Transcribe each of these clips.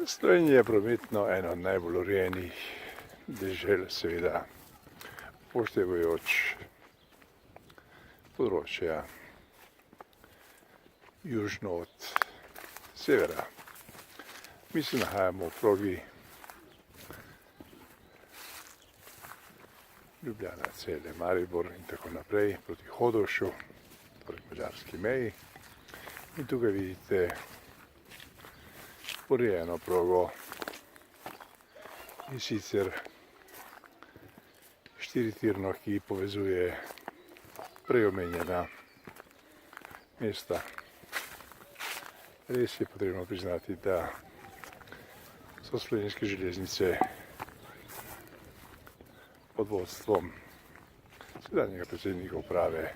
Slovenija je prometno ena od najbolj urejenih dežel, seveda upoštevajoč področja južno od severa. Mi se nahajamo v progi Ljubljana, Celje, Maribor in tako naprej proti Hodošu, torej madžarski meji. In tukaj vidite urejeno progo, in sicer štiritirno, ki povezuje prej omenjena mesta. Res je potrebno priznati, da so Slovenske železnice pod vodstvom sedanjega predsednika uprave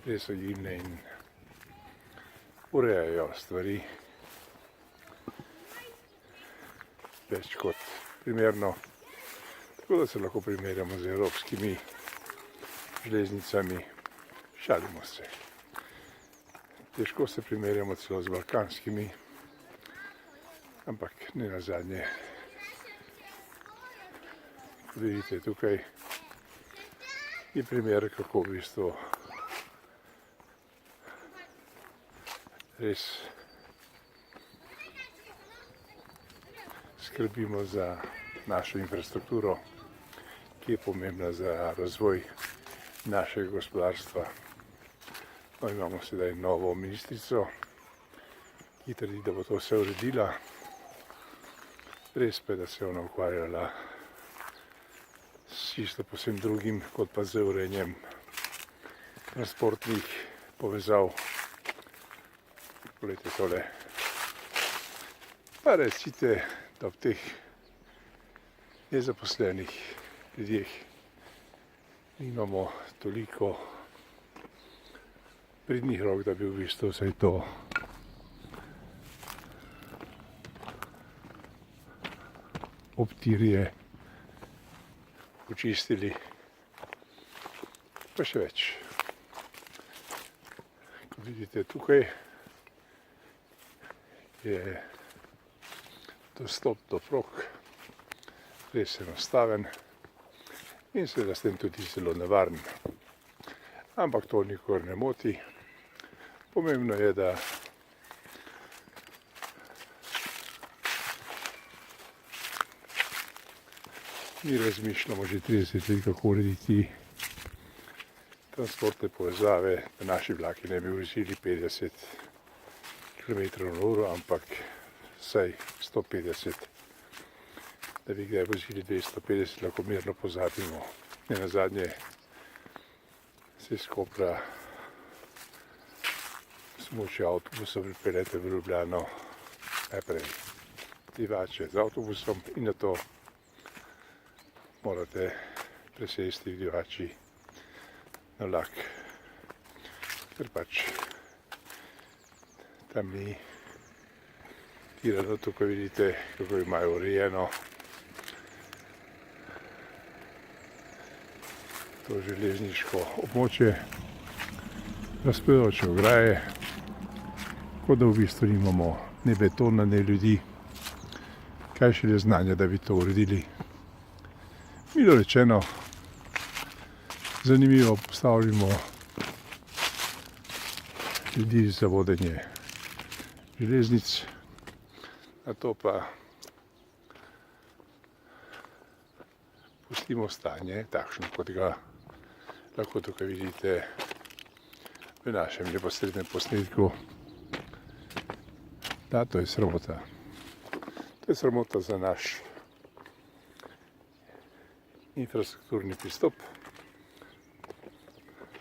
res agilne in urejajo stvari več kot primerno, tako da se lahko primerjamo z evropskimi železnicami. Šalimo se. Težko se primerjamo celo z balkanskimi, ampak ne nazadnje. Vidite, tukaj je primer, kako v bistvu res skrbimo za našo infrastrukturo, ki je pomembna za razvoj našega gospodarstva. No, imamo sedaj novo ministrico, ki trdi, da bo to vse uredila. Res pa je, da se je ona ukvarjala s čisto posebno drugim, kot pa z urejanjem transportnih povezav. Poglejte tole. Pa recite, da v teh nezaposlenih ljudeh nimamo toliko pridnih rok, da bi v bistvu vse to obtirje očistili. Pa še več. Kot vidite, tukaj je dostop do prog res enostaven in seveda s tem tudi zelo nevaren. Ampak to nikor ne moti. Pomembno je, da mi razmišljamo že 30 let, kako urediti transportne povezave, da naši vlaki ne bi vozili 50 km/h, ampak vsaj 150, da bi kdaj vozili 250, lahko mirno pozabimo. Ne nazadnje se iz Kopra s pomočjo avtobusa pripeljete v Ljubljano, najprej Divače z avtobusom in nato morate presesti v Divači na vlak, ker pač tam ni tirano. Tukaj vidite, kako imajo urejeno to železniško območje, razpadajoče ograje, kot da v bistvu nimamo ne betona, ne ljudi, kaj šele znanja, da bi to uredili. Milo rečeno, zanimivo postavljamo ljudi za vodenje železnic, na to pa pustimo stanje takšno, kot ga lahko tukaj vidite v našem neposrednem posnetku. Da, to je sramota. To je sramota za naš infrastrukturni pristop.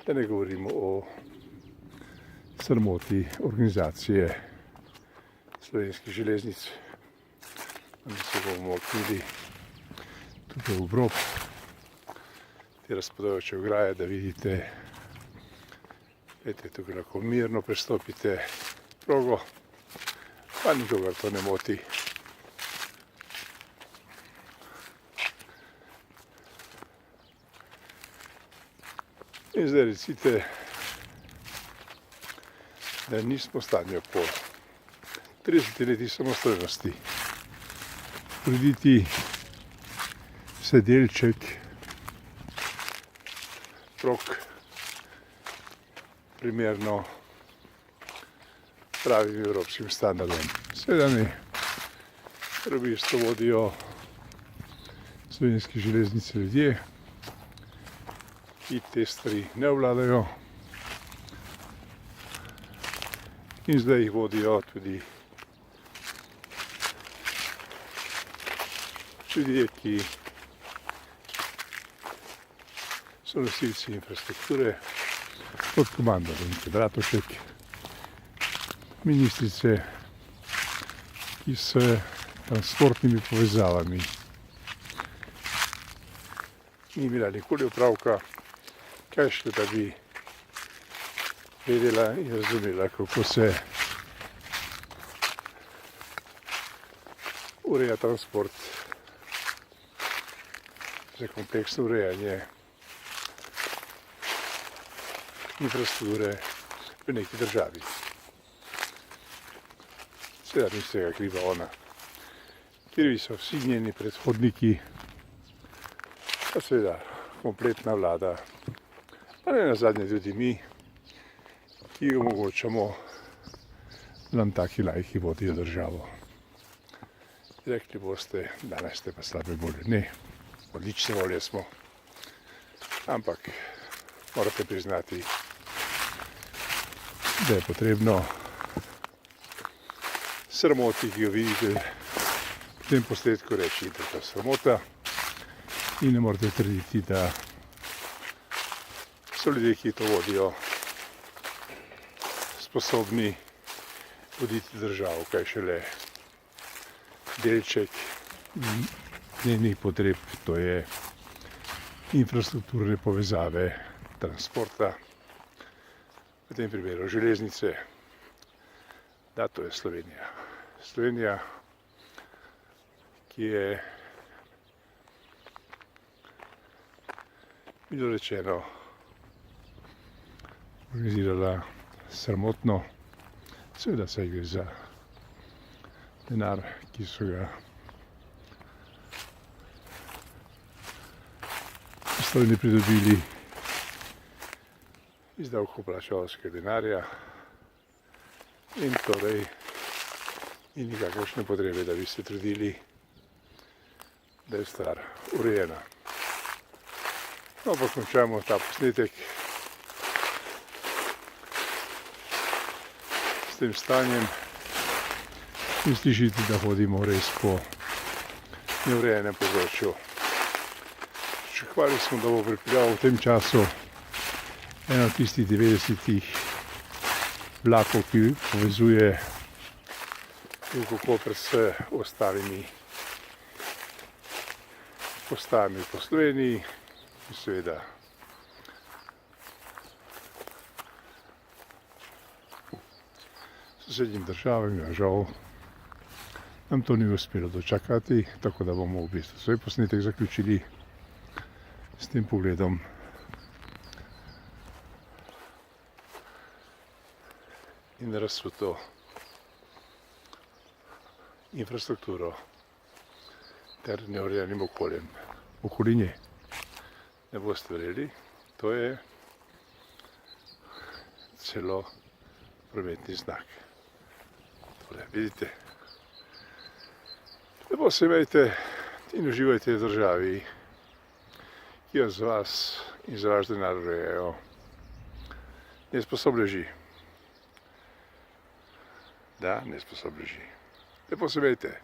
Da ne govorimo o sramoti organizacije Slovenskih železnic. Mi se bomo oknili tukaj v obrob te razpadajoče ograje, da vidite, tukaj lahko mirno prestopite progo, pa nikogar to ne moti. In zdaj recite, da nismo v stanju po 30 letih samostojnosti urediti sedelček prok primerno pravim evropskim standardom. Seveda ne, ker v bistvu vodijo Slovenske železnice ljudje, ki te stvari ne obvladajo in zdaj jih vodijo tudi ljudje, ki so nosilci infrastrukture pod komando Alenke Bratušek, ministrice, ki s transportnimi povezavami ni imela nikoli opravka, kaj šele da bi vedela in razumela, kako se ureja transport za kompleksno urejanje infrastrukture v neki državi. Seveda ni vsega kriva ona. Krivi so vsi njeni predhodniki, pa seveda kompletna vlada, pa ne nazadnje tudi mi, ki omogočamo, da nam taki lajki vodijo državo. Rekli boste, danes ste pa slabe volje. Ne, odlične volje smo, ampak morate priznati, da je potrebno sramoti, ki jo vidite v tem posnetku, reči, da je to sramota in ne morete trditi, da so ljudje, ki to vodijo, sposobni voditi državo, kaj šele delček njenih potreb, to je infrastrukturne povezave transporta, v tem primeru železnice. Da, to je Slovenija. Slovenija, ki je, bilo rečeno, organizirala sramotno, seveda se gre za denar, ki so ga Sloveniji pridobili iz davkoplačevalskega denarja in torej ni nikakršne potrebe, da bi se trudili, da je stvar urejena. No, pa končamo ta posnetek s tem stanjem in slišite, da hodimo res po neurejenem področju. Pričakovali smo, da bo pripeljal v tem času eno od tistih 90 vlakov, ki povezuje Luko Koper s ostalimi postajami po Sloveniji in seveda sosednjim državam, a žal nam to ni uspelo dočakati, tako da bomo v bistvu svoj posnetek zaključili s tem pogledom in razsuto infrastrukturo ter neurejenim okoljem. Okoli nje. Ne boste verjeli, to je celo prometni znak. Tole, vidite? Lepo se imejte in uživajte v državi, ki jo z vas in za vaš denar urejajo nesposobneži. Da, nesposobneži. Lepo se imejte.